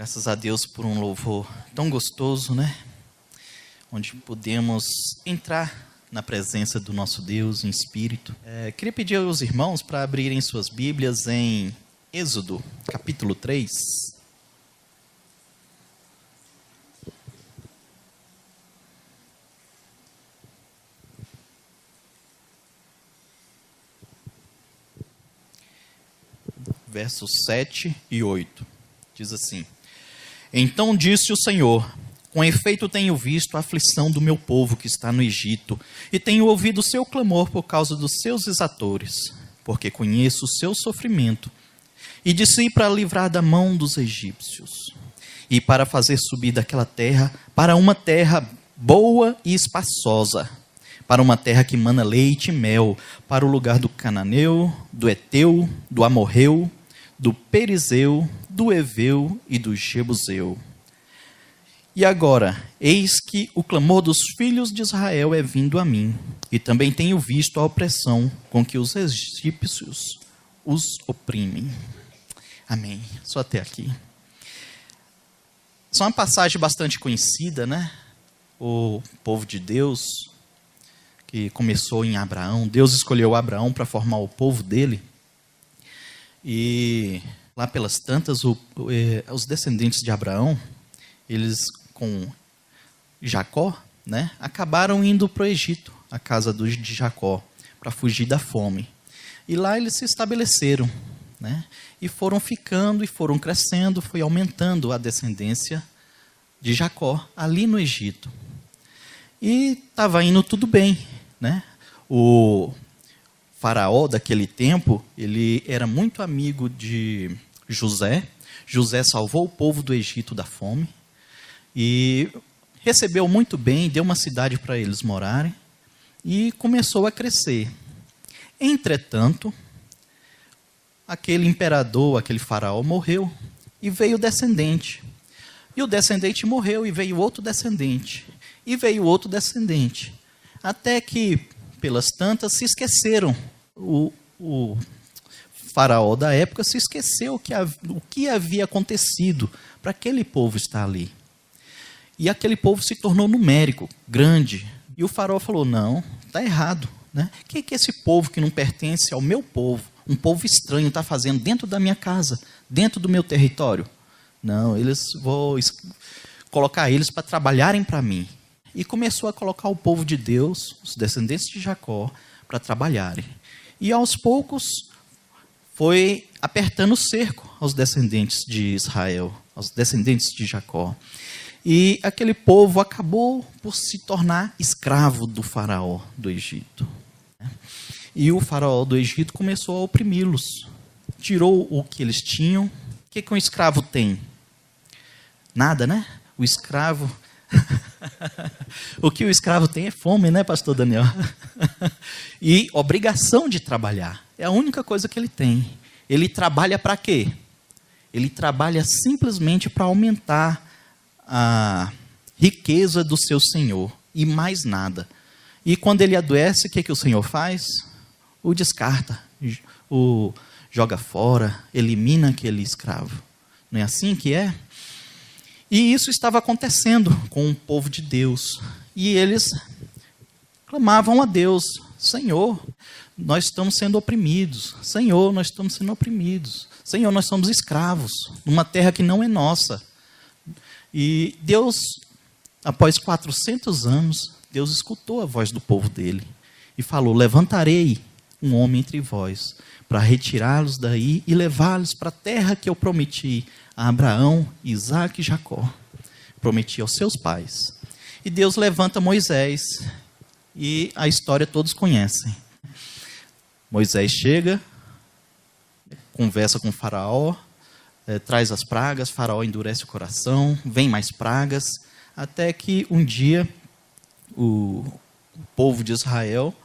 Graças a Deus por um louvor tão gostoso, né? Onde podemos entrar na presença do nosso Deus em espírito. Queria pedir aos irmãos para abrirem suas Bíblias em Êxodo, capítulo 3. Versos 7 e 8. Diz assim: Então disse o Senhor: Com efeito tenho visto a aflição do meu povo que está no Egito, e tenho ouvido o seu clamor por causa dos seus exatores, porque conheço o seu sofrimento, e desci para livrar da mão dos egípcios, e para fazer subir daquela terra para uma terra boa e espaçosa, para uma terra que mana leite e mel, para o lugar do cananeu, do Eteu, do Amorreu, do Perizeu, do Eveu e do Jebuseu. E agora, eis que o clamor dos filhos de Israel é vindo a mim, e também tenho visto a opressão com que os egípcios os oprimem. Amém. Só até aqui. Só uma passagem bastante conhecida, né? O povo de Deus, que começou em Abraão. Deus escolheu Abraão para formar o povo dele. E lá pelas tantas, os descendentes de Abraão, eles com Jacó, né, acabaram indo para o Egito, a casa de Jacó, para fugir da fome. E lá eles se estabeleceram, né, e foram ficando e foram crescendo, foi aumentando a descendência de Jacó ali no Egito. E estava indo tudo bem, né? O faraó daquele tempo, ele era muito amigo de José. José salvou o povo do Egito da fome e recebeu muito bem, deu uma cidade para eles morarem e começou a crescer. Entretanto, aquele imperador, aquele faraó morreu e veio o descendente. E o descendente morreu e veio outro descendente. E veio outro descendente. Até que, pelas tantas, se esqueceram. O faraó da época se esqueceu o que havia acontecido para aquele povo estar ali. E aquele povo se tornou numérico, grande. E o faraó falou: não, está errado, né? O que esse povo que não pertence ao meu povo, um povo estranho, está fazendo dentro da minha casa, dentro do meu território? Não, vou colocar eles para trabalharem para mim. E começou a colocar o povo de Deus, os descendentes de Jacó, para trabalharem. E aos poucos foi apertando o cerco aos descendentes de Israel, aos descendentes de Jacó. E aquele povo acabou por se tornar escravo do faraó do Egito. E o faraó do Egito começou a oprimi-los. Tirou o que eles tinham. O que um escravo tem? Nada, né? O escravo... O que o escravo tem é fome, né, pastor Daniel? E obrigação de trabalhar. É a única coisa que ele tem. Ele trabalha para quê? Ele trabalha simplesmente para aumentar a riqueza do seu senhor. E mais nada. E quando ele adoece, o que o senhor faz? O descarta. O joga fora. Elimina aquele escravo. Não é assim que é? E isso estava acontecendo com o povo de Deus. E eles clamavam a Deus: Senhor, nós estamos sendo oprimidos. Senhor, nós estamos sendo oprimidos. Senhor, nós somos escravos numa terra que não é nossa. E Deus, após 400 anos, Deus escutou a voz do povo dele e falou: levantarei um homem entre vós para retirá-los daí e levá-los para a terra que eu prometi a Abraão, Isaque e Jacó. Prometi aos seus pais. E Deus levanta Moisés. E a história todos conhecem. Moisés chega, conversa com o faraó, traz as pragas, faraó endurece o coração, vem mais pragas, até que um dia o povo de Israel,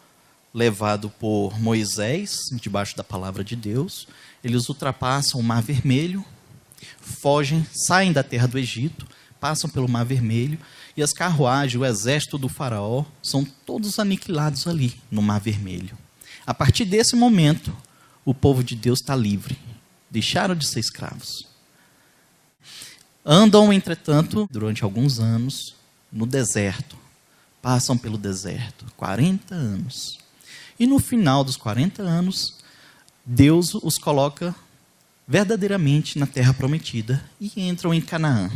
levado por Moisés, debaixo da palavra de Deus, eles ultrapassam o Mar Vermelho, fogem, saem da terra do Egito, passam pelo Mar Vermelho, e as carruagens, o exército do faraó, são todos aniquilados ali, no Mar Vermelho. A partir desse momento, o povo de Deus está livre. Deixaram de ser escravos. Andam, entretanto, durante alguns anos no deserto. Passam pelo deserto, 40 anos. E no final dos 40 anos, Deus os coloca verdadeiramente na terra prometida e entram em Canaã.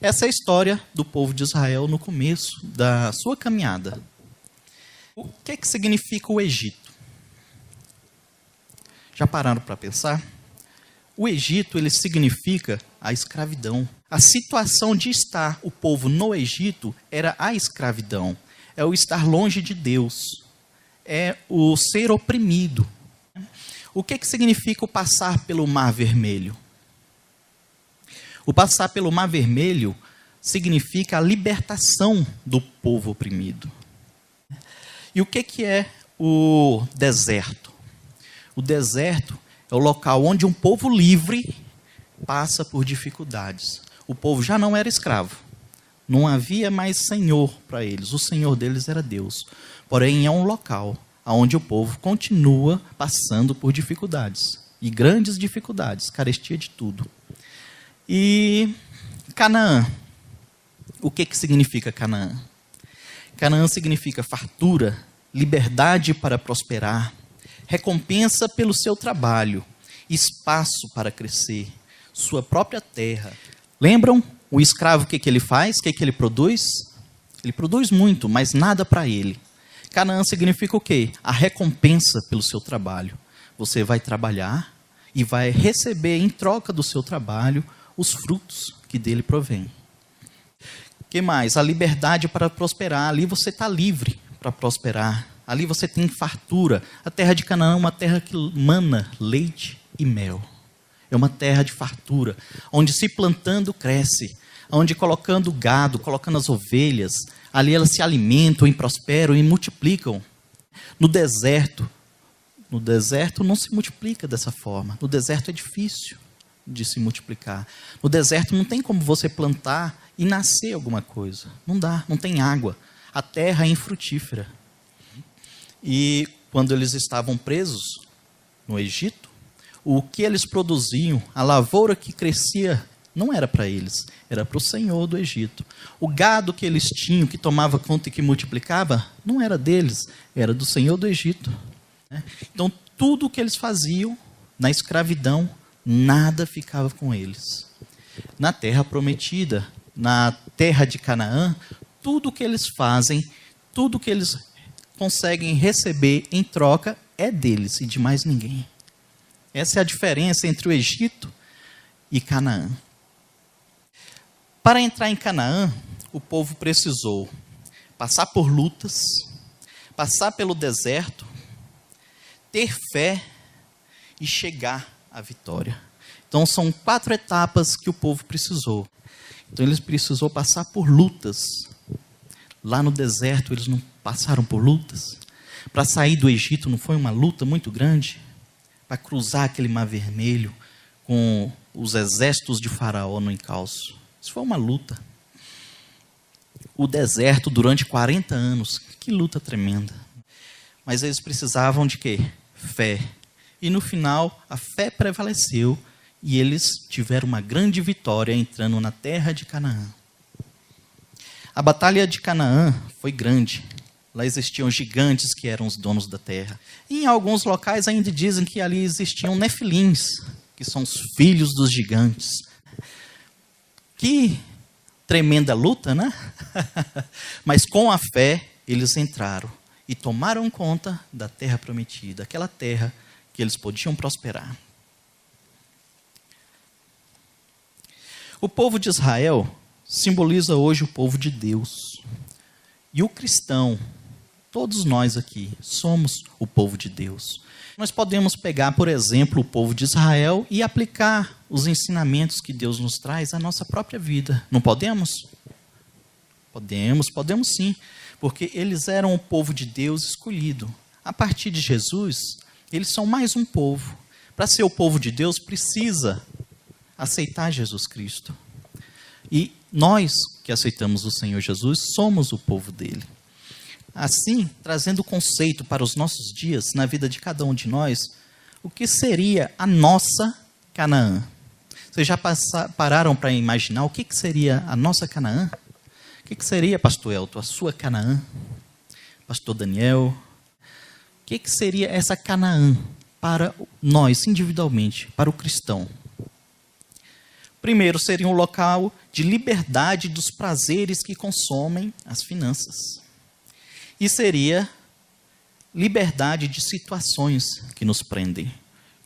Essa é a história do povo de Israel no começo da sua caminhada. O que é que significa o Egito? Já pararam para pensar? O Egito, ele significa a escravidão. A situação de estar o povo no Egito era a escravidão. É o estar longe de Deus. É o ser oprimido. O que significa o passar pelo Mar Vermelho? O passar pelo Mar Vermelho significa a libertação do povo oprimido. E o que é o deserto? O deserto é o local onde um povo livre passa por dificuldades. O povo já não era escravo. Não havia mais senhor para eles. O senhor deles era Deus. Porém, é um local onde o povo continua passando por dificuldades. E grandes dificuldades, carestia de tudo. E Canaã. O que significa Canaã? Canaã significa fartura, liberdade para prosperar, recompensa pelo seu trabalho, espaço para crescer, sua própria terra. Lembram o escravo o que ele faz? O que ele produz? Ele produz muito, mas nada para ele. Canaã significa o quê? A recompensa pelo seu trabalho. Você vai trabalhar e vai receber em troca do seu trabalho os frutos que dele provém. O que mais? A liberdade para prosperar. Ali você está livre para prosperar. Ali você tem fartura. A terra de Canaã é uma terra que mana leite e mel. É uma terra de fartura, onde se plantando cresce, onde colocando gado, colocando as ovelhas, ali elas se alimentam e prosperam e multiplicam. No deserto não se multiplica dessa forma. No deserto é difícil de se multiplicar. No deserto não tem como você plantar e nascer alguma coisa. Não dá, não tem água. A terra é infrutífera. E quando eles estavam presos no Egito, o que eles produziam, a lavoura que crescia, não era para eles, era para o Senhor do Egito. O gado que eles tinham, que tomava conta e que multiplicava, não era deles, era do Senhor do Egito. Então, tudo o que eles faziam na escravidão, nada ficava com eles. Na terra prometida, na terra de Canaã, tudo o que eles fazem, tudo o que eles conseguem receber em troca é deles e de mais ninguém. Essa é a diferença entre o Egito e Canaã. Para entrar em Canaã, o povo precisou passar por lutas, passar pelo deserto, ter fé e chegar à vitória. Então são 4 etapas que o povo precisou. Então eles precisou passar por lutas. Lá no deserto eles não passaram por lutas. Para sair do Egito não foi uma luta muito grande? Para cruzar aquele Mar Vermelho com os exércitos de Faraó no encalço. Isso foi uma luta. O deserto durante 40 anos. Que luta tremenda. Mas eles precisavam de quê? Fé. E no final a fé prevaleceu e eles tiveram uma grande vitória entrando na terra de Canaã. A batalha de Canaã foi grande. Lá existiam gigantes que eram os donos da terra. E em alguns locais ainda dizem que ali existiam nefilins, que são os filhos dos gigantes. Que tremenda luta, né? Mas com a fé eles entraram e tomaram conta da terra prometida, aquela terra que eles podiam prosperar. O povo de Israel simboliza hoje o povo de Deus. E o cristão, todos nós aqui, somos o povo de Deus. Nós podemos pegar, por exemplo, o povo de Israel e aplicar os ensinamentos que Deus nos traz à nossa própria vida. Não podemos? Podemos sim. Porque eles eram o povo de Deus escolhido. A partir de Jesus, eles são mais um povo. Para ser o povo de Deus, precisa aceitar Jesus Cristo. E nós que aceitamos o Senhor Jesus, somos o povo dele. Assim, trazendo o conceito para os nossos dias, na vida de cada um de nós, o que seria a nossa Canaã? Vocês já pararam para imaginar o que seria a nossa Canaã? O que seria, pastor Elton, a sua Canaã? Pastor Daniel? O que seria essa Canaã para nós, individualmente, para o cristão? Primeiro, seria um local de liberdade dos prazeres que consomem as finanças. E seria liberdade de situações que nos prendem.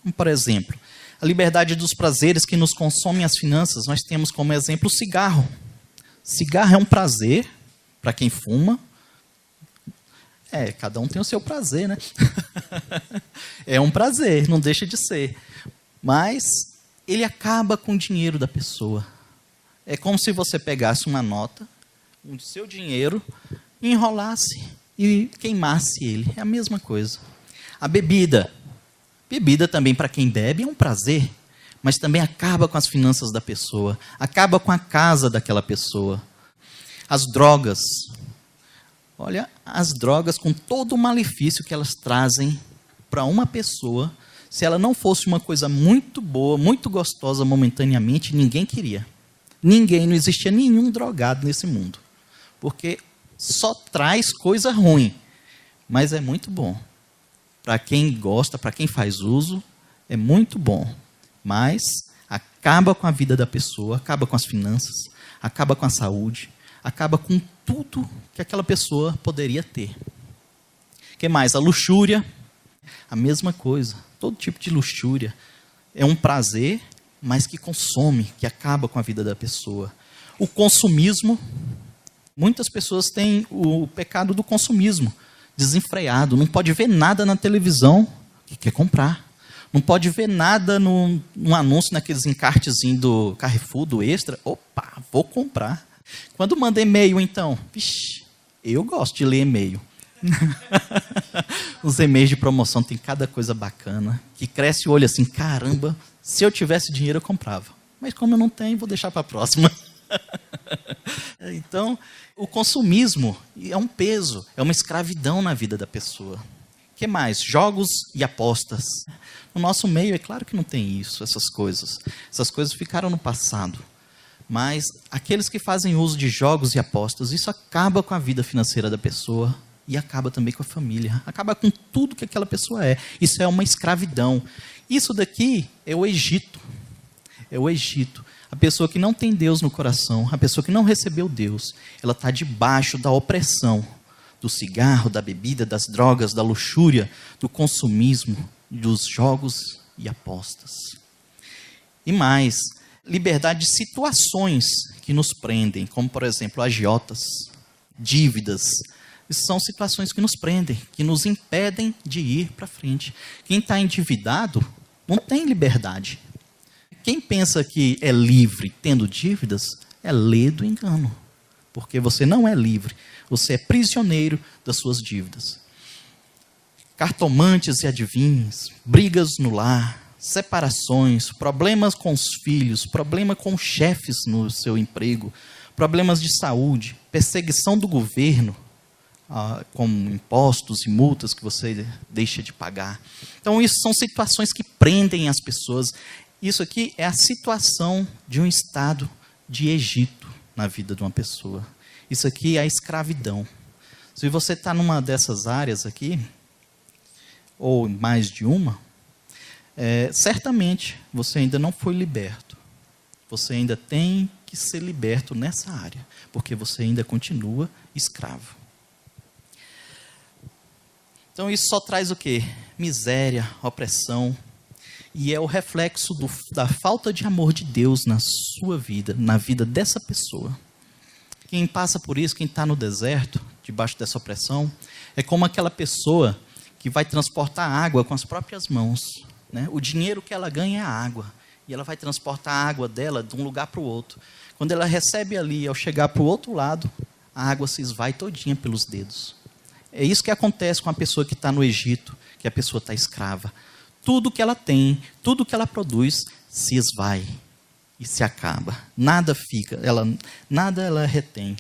Como, por exemplo, a liberdade dos prazeres que nos consomem as finanças, nós temos como exemplo o cigarro. Cigarro é um prazer para quem fuma. Cada um tem o seu prazer, né? É um prazer, não deixa de ser. Mas ele acaba com o dinheiro da pessoa. É como se você pegasse uma nota, o seu dinheiro, enrolasse e queimasse ele. É a mesma coisa. A bebida. Bebida também, para quem bebe, é um prazer, mas também acaba com as finanças da pessoa, acaba com a casa daquela pessoa. As drogas. Olha, as drogas com todo o malefício que elas trazem para uma pessoa, se ela não fosse uma coisa muito boa, muito gostosa momentaneamente, ninguém queria. Ninguém, não existia nenhum drogado nesse mundo. Porque só traz coisa ruim, mas é muito bom. Para quem gosta, para quem faz uso, é muito bom. Mas acaba com a vida da pessoa, acaba com as finanças, acaba com a saúde, acaba com tudo que aquela pessoa poderia ter. O que mais? A luxúria, a mesma coisa. Todo tipo de luxúria é um prazer, mas que consome, que acaba com a vida da pessoa. O consumismo, muitas pessoas têm o pecado do consumismo, desenfreado, não pode ver nada na televisão que quer comprar. Não pode ver nada num anúncio, naqueles encartezinhos do Carrefour, do Extra. Opa, vou comprar. Quando manda e-mail, então? Vixe, eu gosto de ler e-mail. Os e-mails de promoção tem cada coisa bacana, que cresce o olho assim, caramba, se eu tivesse dinheiro eu comprava. Mas como eu não tenho, vou deixar para a próxima. Então, o consumismo é um peso, é uma escravidão na vida da pessoa. O que mais? Jogos e apostas. No nosso meio, é claro que não tem isso, essas coisas. Essas coisas ficaram no passado. Mas aqueles que fazem uso de jogos e apostas, isso acaba com a vida financeira da pessoa e acaba também com a família. Acaba com tudo que aquela pessoa é. Isso é uma escravidão. Isso daqui é o Egito. É o Egito. A pessoa que não tem Deus no coração, a pessoa que não recebeu Deus, ela está debaixo da opressão do cigarro, da bebida, das drogas, da luxúria, do consumismo, dos jogos e apostas. E mais, liberdade de situações que nos prendem, como, por exemplo, agiotas, dívidas. Isso são situações que nos prendem, que nos impedem de ir para frente. Quem está endividado não tem liberdade. Quem pensa que é livre tendo dívidas, é lê do engano. Porque você não é livre, você é prisioneiro das suas dívidas. Cartomantes e adivinhos, brigas no lar, separações, problemas com os filhos, problema com chefes no seu emprego, problemas de saúde, perseguição do governo, como impostos e multas que você deixa de pagar. Então, isso são situações que prendem as pessoas. Isso aqui é a situação de um estado de Egito na vida de uma pessoa. Isso aqui é a escravidão. Se você está numa dessas áreas aqui, ou mais de uma, certamente você ainda não foi liberto. Você ainda tem que ser liberto nessa área, porque você ainda continua escravo. Então isso só traz o quê? Miséria, opressão, e é o reflexo da falta de amor de Deus na sua vida, na vida dessa pessoa. Quem passa por isso, quem está no deserto, debaixo dessa opressão, é como aquela pessoa que vai transportar água com as próprias mãos. Né? O dinheiro que ela ganha é a água, e ela vai transportar a água dela de um lugar para o outro. Quando ela recebe ali, ao chegar para o outro lado, a água se esvai todinha pelos dedos. É isso que acontece com a pessoa que está no Egito, que a pessoa está escrava. Tudo que ela tem, tudo que ela produz, se esvai e se acaba. Nada fica, nada ela retém.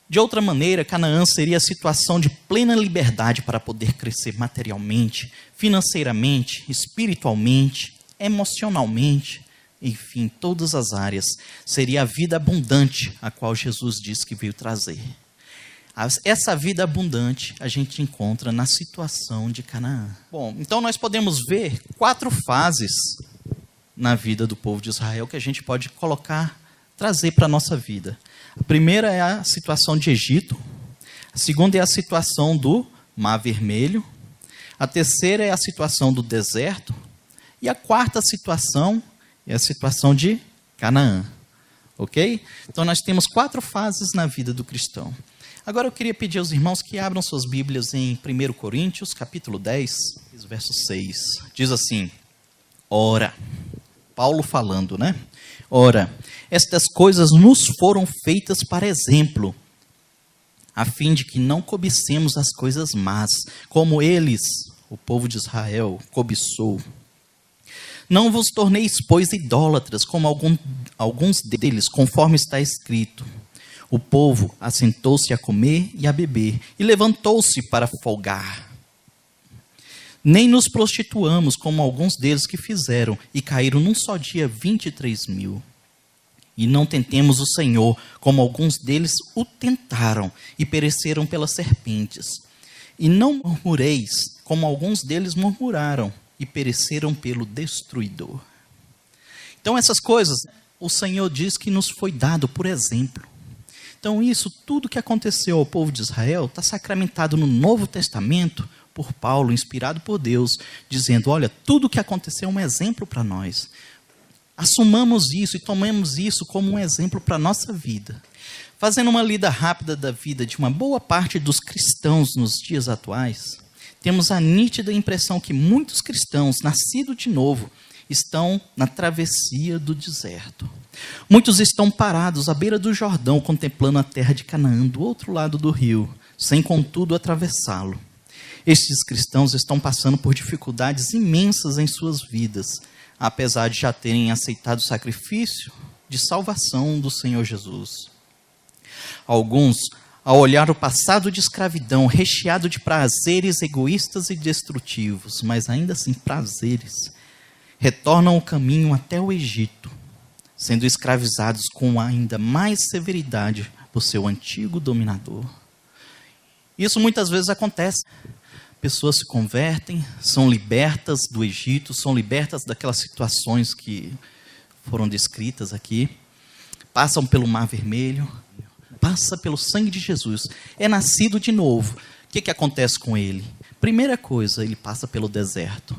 De outra maneira, Canaã seria a situação de plena liberdade para poder crescer materialmente, financeiramente, espiritualmente, emocionalmente, enfim, todas as áreas. Seria a vida abundante a qual Jesus disse que veio trazer. Essa vida abundante a gente encontra na situação de Canaã. Bom, então nós podemos ver 4 fases na vida do povo de Israel que a gente pode trazer para a nossa vida. A primeira é a situação de Egito. A segunda é a situação do Mar Vermelho. A terceira é a situação do deserto. E a quarta situação é a situação de Canaã. Ok? Então nós temos 4 fases na vida do cristão. Agora eu queria pedir aos irmãos que abram suas Bíblias em 1 Coríntios, capítulo 10, verso 6. Diz assim: ora, Paulo falando, né? Ora, estas coisas nos foram feitas para exemplo, a fim de que não cobicemos as coisas más, como eles, o povo de Israel, cobiçou. Não vos torneis, pois, idólatras, como alguns deles, conforme está escrito. O povo assentou-se a comer e a beber, e levantou-se para folgar. Nem nos prostituamos, como alguns deles que fizeram, e caíram num só dia 23.000. E não tentemos o Senhor, como alguns deles o tentaram, e pereceram pelas serpentes. E não murmureis, como alguns deles murmuraram, e pereceram pelo destruidor. Então essas coisas, o Senhor diz que nos foi dado por exemplo. Então isso, tudo que aconteceu ao povo de Israel, está sacramentado no Novo Testamento por Paulo, inspirado por Deus, dizendo, olha, tudo que aconteceu é um exemplo para nós. Assumamos isso e tomemos isso como um exemplo para a nossa vida. Fazendo uma lida rápida da vida de uma boa parte dos cristãos nos dias atuais, temos a nítida impressão que muitos cristãos, nascidos de novo, estão na travessia do deserto. Muitos estão parados à beira do Jordão, contemplando a terra de Canaã, do outro lado do rio, sem contudo atravessá-lo. Estes cristãos estão passando por dificuldades imensas em suas vidas, apesar de já terem aceitado o sacrifício de salvação do Senhor Jesus. Alguns, ao olhar o passado de escravidão, recheado de prazeres egoístas e destrutivos, mas ainda assim prazeres, retornam o caminho até o Egito, sendo escravizados com ainda mais severidade por seu antigo dominador. Isso muitas vezes acontece. Pessoas se convertem, são libertas do Egito, são libertas daquelas situações que foram descritas aqui, passam pelo Mar Vermelho, passa pelo sangue de Jesus, é nascido de novo. O que acontece com ele? Primeira coisa, ele passa pelo deserto.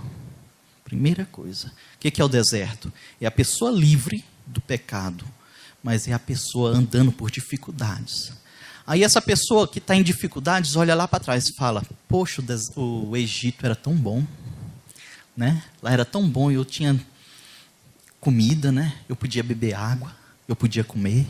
Primeira coisa. O que é o deserto? É a pessoa livre do pecado, mas é a pessoa andando por dificuldades. Aí essa pessoa que está em dificuldades, olha lá para trás e fala, poxa, o Egito era tão bom, né? Lá era tão bom, eu tinha comida, né? Eu podia beber água, eu podia comer.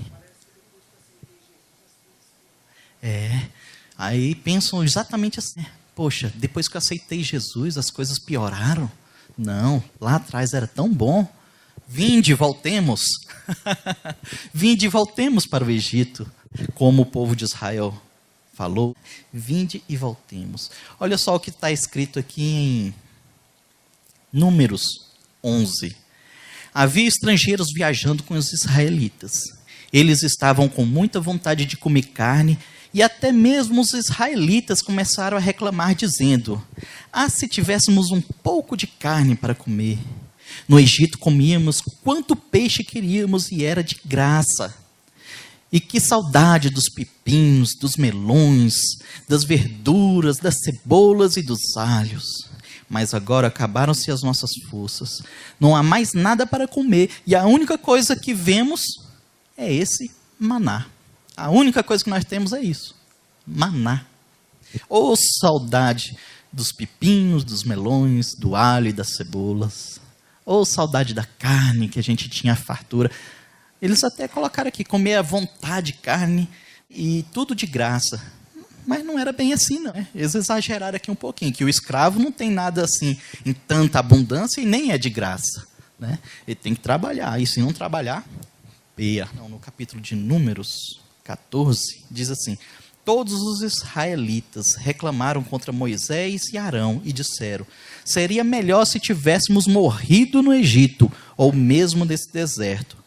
Aí pensam exatamente assim, poxa, depois que eu aceitei Jesus, as coisas pioraram. Não, lá atrás era tão bom. Vinde, voltemos. Vinde, voltemos para o Egito. Como o povo de Israel falou, vinde e voltemos. Olha só o que está escrito aqui em Números 11. Havia estrangeiros viajando com os israelitas. Eles estavam com muita vontade de comer carne, e até mesmo os israelitas começaram a reclamar, dizendo, se tivéssemos um pouco de carne para comer. No Egito comíamos quanto peixe queríamos e era de graça. E que saudade dos pepinos, dos melões, das verduras, das cebolas e dos alhos. Mas agora acabaram-se as nossas forças. Não há mais nada para comer. E a única coisa que vemos é esse maná. A única coisa que nós temos é isso. Maná. Oh, saudade dos pepinos, dos melões, do alho e das cebolas. Oh, saudade da carne que a gente tinha fartura. Eles até colocaram aqui, comer à vontade carne e tudo de graça. Mas não era bem assim, não. Eles exageraram aqui um pouquinho, que o escravo não tem nada assim em tanta abundância e nem é de graça, né? Ele tem que trabalhar, e se não trabalhar, peia. No capítulo de Números 14, diz assim, todos os israelitas reclamaram contra Moisés e Arão e disseram: seria melhor se tivéssemos morrido no Egito, ou mesmo nesse deserto.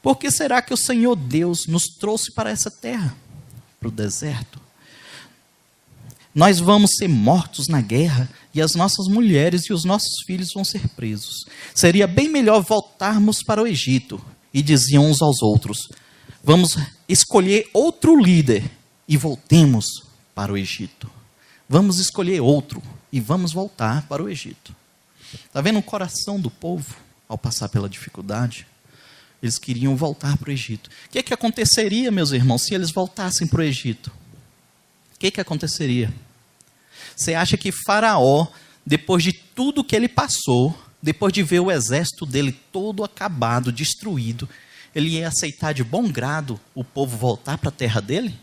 Por que será que o Senhor Deus nos trouxe para essa terra, para o deserto? Nós vamos ser mortos na guerra, e as nossas mulheres e os nossos filhos vão ser presos. Seria bem melhor voltarmos para o Egito. E diziam uns aos outros: vamos escolher outro líder e voltemos para o Egito. Vamos escolher outro e vamos voltar para o Egito. Está vendo o coração do povo ao passar pela dificuldade? Eles queriam voltar para o Egito. O que aconteceria, meus irmãos, se eles voltassem para o Egito? O que aconteceria? Você acha que Faraó, depois de tudo que ele passou, depois de ver o exército dele todo acabado, destruído, ele ia aceitar de bom grado o povo voltar para a terra dele?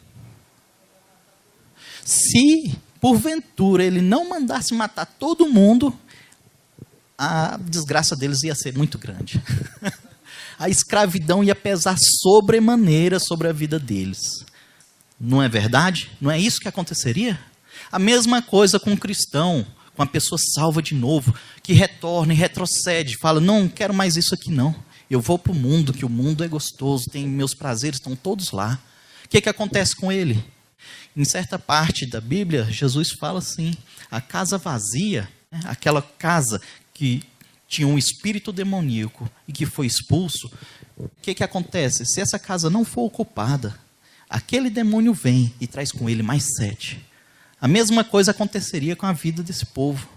Se, porventura, ele não mandasse matar todo mundo, a desgraça deles ia ser muito grande. A escravidão ia pesar sobremaneira sobre a vida deles. Não é verdade? Não é isso que aconteceria? A mesma coisa com um cristão, com a pessoa salva de novo, que retorna e retrocede, fala: não quero mais isso aqui não. Eu vou para o mundo, que o mundo é gostoso, tem meus prazeres, estão todos lá. O que acontece com ele? Em certa parte da Bíblia, Jesus fala assim: a casa vazia, aquela casa que tinha um espírito demoníaco e que foi expulso, o que acontece? Se essa casa não for ocupada, aquele demônio vem e traz com ele mais 7. A mesma coisa aconteceria com a vida desse povo.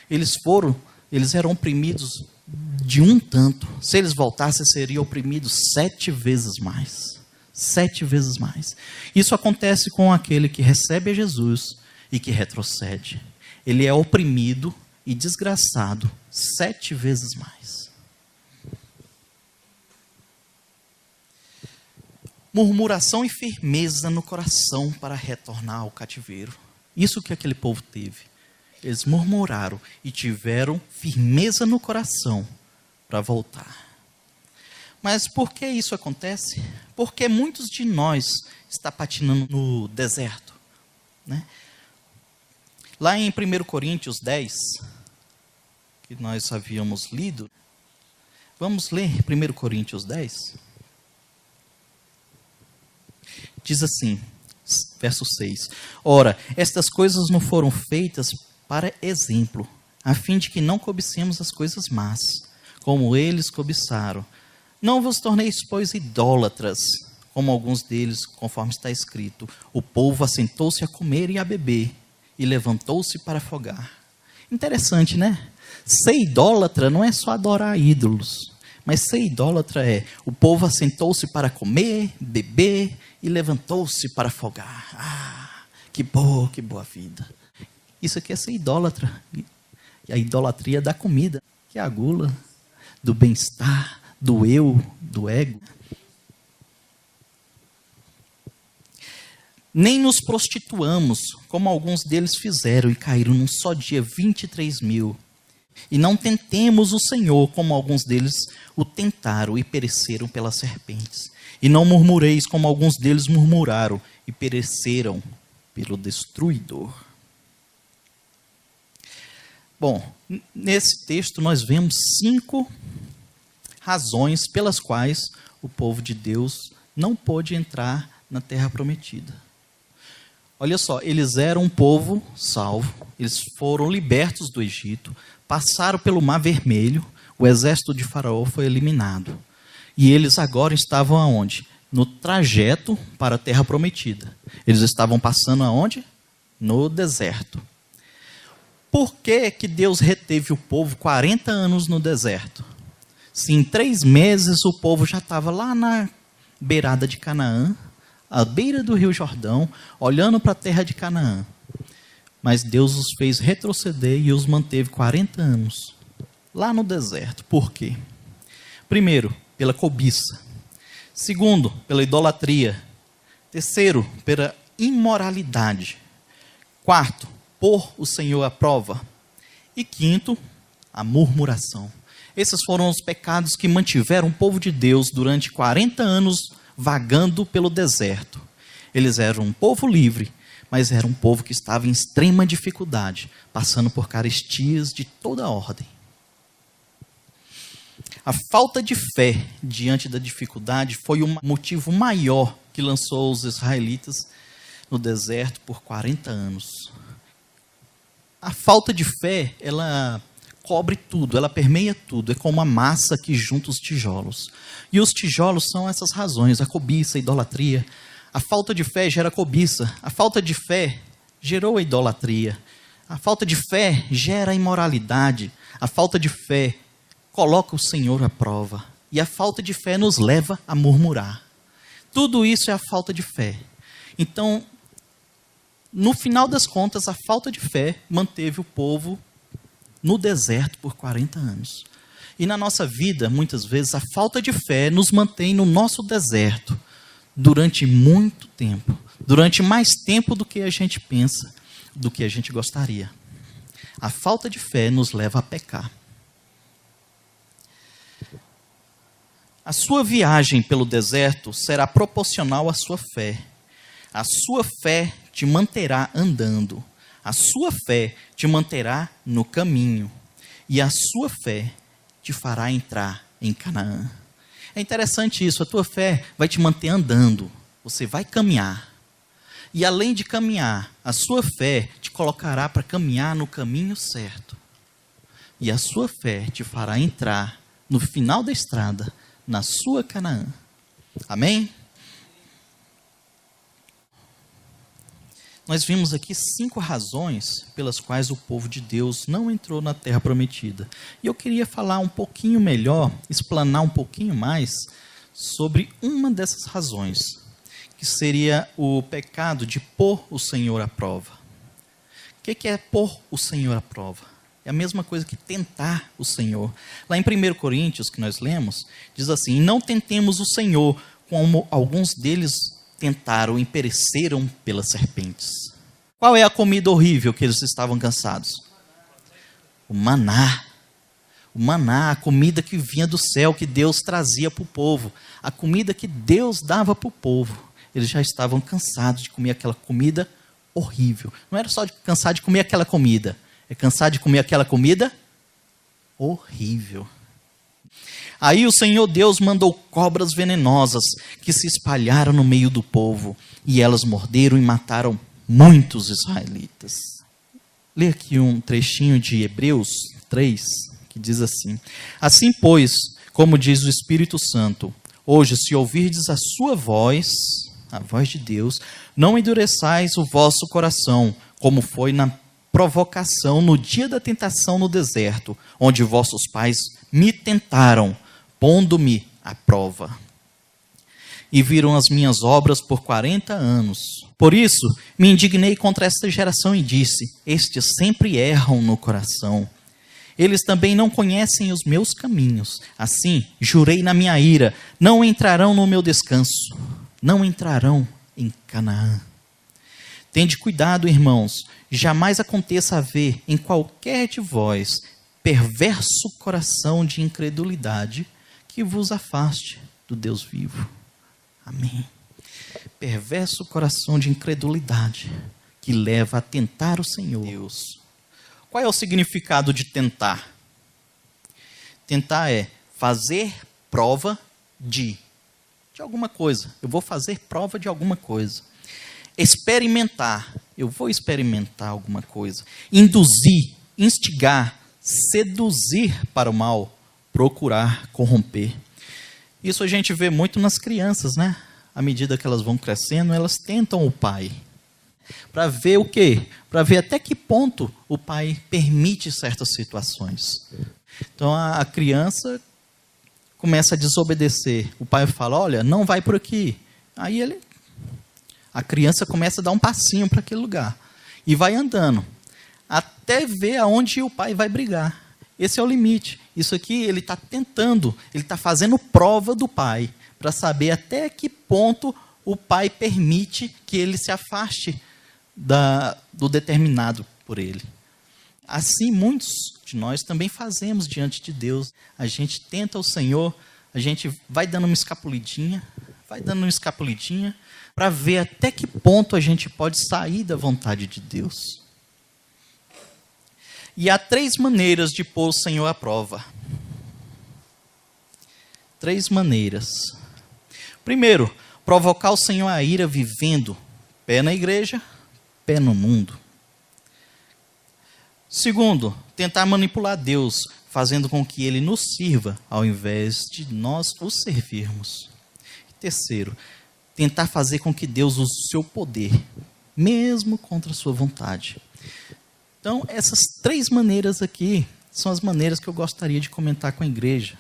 Eles eram oprimidos de um tanto. Se eles voltassem, seriam oprimidos 7 vezes mais. 7 vezes mais. Isso acontece com aquele que recebe a Jesus e que retrocede. Ele é oprimido e desgraçado 7 vezes mais. Murmuração e firmeza no coração para retornar ao cativeiro. Isso que aquele povo teve. Eles murmuraram e tiveram firmeza no coração para voltar. Mas por que isso acontece? Porque muitos de nós estão patinando no deserto, né? Lá em 1 Coríntios 10, que nós havíamos lido, vamos ler 1 Coríntios 10? Diz assim, verso 6: ora, estas coisas não foram feitas para exemplo, a fim de que não cobicemos as coisas más, como eles cobiçaram. Não vos torneis, pois, idólatras, como alguns deles, conforme está escrito: o povo assentou-se a comer e a beber, e levantou-se para afogar. Interessante, né? Ser idólatra não é só adorar ídolos, mas ser idólatra é: o povo assentou-se para comer, beber, e levantou-se para afogar. Ah, que boa vida. Isso aqui é ser idólatra. E a idolatria da comida, que é a gula, do bem-estar, do eu, do ego. Nem nos prostituamos, como alguns deles fizeram, e caíram num só dia 23.000. E não tentemos o Senhor, como alguns deles o tentaram e pereceram pelas serpentes. E não murmureis, como alguns deles murmuraram e pereceram pelo destruidor. Bom, nesse texto nós vemos 5 razões pelas quais o povo de Deus não pôde entrar na terra prometida. Olha só, eles eram um povo salvo, eles foram libertos do Egito, passaram pelo Mar Vermelho, o exército de Faraó foi eliminado. E eles agora estavam aonde? No trajeto para a terra prometida. Eles estavam passando aonde? No deserto. Por que que Deus reteve o povo 40 anos no deserto? Se em 3 meses o povo já estava lá na beirada de Canaã, à beira do Rio Jordão, olhando para a terra de Canaã. Mas Deus os fez retroceder e os manteve 40 anos lá no deserto. Por quê? Primeiro, pela cobiça. Segundo, pela idolatria. Terceiro, pela imoralidade. Quarto, pôr o Senhor à prova. E quinto, a murmuração. Esses foram os pecados que mantiveram o povo de Deus durante 40 anos vagando pelo deserto. Eles eram um povo livre, mas era um povo que estava em extrema dificuldade, passando por carestias de toda ordem. A falta de fé diante da dificuldade foi o motivo maior que lançou os israelitas no deserto por 40 anos. A falta de fé, ela cobre tudo, ela permeia tudo, é como a massa que junta os tijolos. E os tijolos são essas razões, a cobiça, a idolatria. A falta de fé gera cobiça, a falta de fé gerou a idolatria. A falta de fé gera a imoralidade, a falta de fé coloca o Senhor à prova. E a falta de fé nos leva a murmurar. Tudo isso é a falta de fé. Então, no final das contas, a falta de fé manteve o povo no deserto por 40 anos. E na nossa vida, muitas vezes, a falta de fé nos mantém no nosso deserto durante muito tempo. Durante mais tempo do que a gente pensa, do que a gente gostaria. A falta de fé nos leva a pecar. A sua viagem pelo deserto será proporcional à sua fé. A sua fé te manterá andando. A sua fé te manterá no caminho. E a sua fé te fará entrar em Canaã. É interessante isso. A tua fé vai te manter andando. Você vai caminhar. E além de caminhar, a sua fé te colocará para caminhar no caminho certo. E a sua fé te fará entrar no final da estrada, na sua Canaã. Amém? Nós vimos aqui 5 razões pelas quais o povo de Deus não entrou na terra prometida. E eu queria falar um pouquinho melhor, explanar um pouquinho mais sobre uma dessas razões, que seria o pecado de pôr o Senhor à prova. O que é pôr o Senhor à prova? É a mesma coisa que tentar o Senhor. Lá em 1 Coríntios, que nós lemos, diz assim: não tentemos o Senhor como alguns deles tentaram e pereceram pelas serpentes. Qual é a comida horrível que eles estavam cansados? O maná. O maná, a comida que vinha do céu, que Deus trazia para o povo. A comida que Deus dava para o povo. Eles já estavam cansados de comer aquela comida horrível. Não era só de cansar de comer aquela comida. É cansar de comer aquela comida horrível. Aí o Senhor Deus mandou cobras venenosas que se espalharam no meio do povo. E elas morderam e mataram muitos israelitas. Lê aqui um trechinho de Hebreus 3, que diz assim: assim, pois, como diz o Espírito Santo, hoje, se ouvirdes a sua voz, a voz de Deus, não endureçais o vosso coração, como foi na provocação no dia da tentação no deserto, onde vossos pais me tentaram, pondo-me à prova. E viram as minhas obras por 40 anos. Por isso, me indignei contra esta geração e disse: estes sempre erram no coração. Eles também não conhecem os meus caminhos. Assim, jurei na minha ira: não entrarão no meu descanso, não entrarão em Canaã. Tende cuidado, irmãos, jamais aconteça haver em qualquer de vós perverso coração de incredulidade que vos afaste do Deus vivo. Amém. Perverso coração de incredulidade que leva a tentar o Senhor. Deus. Qual é o significado de tentar? Tentar é fazer prova de alguma coisa. Eu vou fazer prova de alguma coisa. Experimentar. Eu vou experimentar alguma coisa. Induzir, instigar, seduzir para o mal, procurar corromper. Isso a gente vê muito nas crianças, né? À medida que elas vão crescendo, elas tentam o pai. Para ver o quê? Para ver até que ponto o pai permite certas situações. Então a criança começa a desobedecer. O pai fala: olha, não vai por aqui. Aí a criança começa a dar um passinho para aquele lugar. E vai andando. Até ver aonde o pai vai brigar. Esse é o limite. Isso aqui ele está tentando, ele está fazendo prova do pai, para saber até que ponto o pai permite que ele se afaste do determinado por ele. Assim, muitos de nós também fazemos diante de Deus. A gente tenta o Senhor, a gente vai dando uma escapulidinha, para ver até que ponto a gente pode sair da vontade de Deus. E há 3 maneiras de pôr o Senhor à prova. 3 maneiras. Primeiro, provocar o Senhor à ira vivendo pé na igreja, pé no mundo. Segundo, tentar manipular Deus, fazendo com que Ele nos sirva, ao invés de nós o servirmos. Terceiro, tentar fazer com que Deus use o seu poder, mesmo contra a sua vontade. Então, essas 3 maneiras aqui são as maneiras que eu gostaria de comentar com a igreja.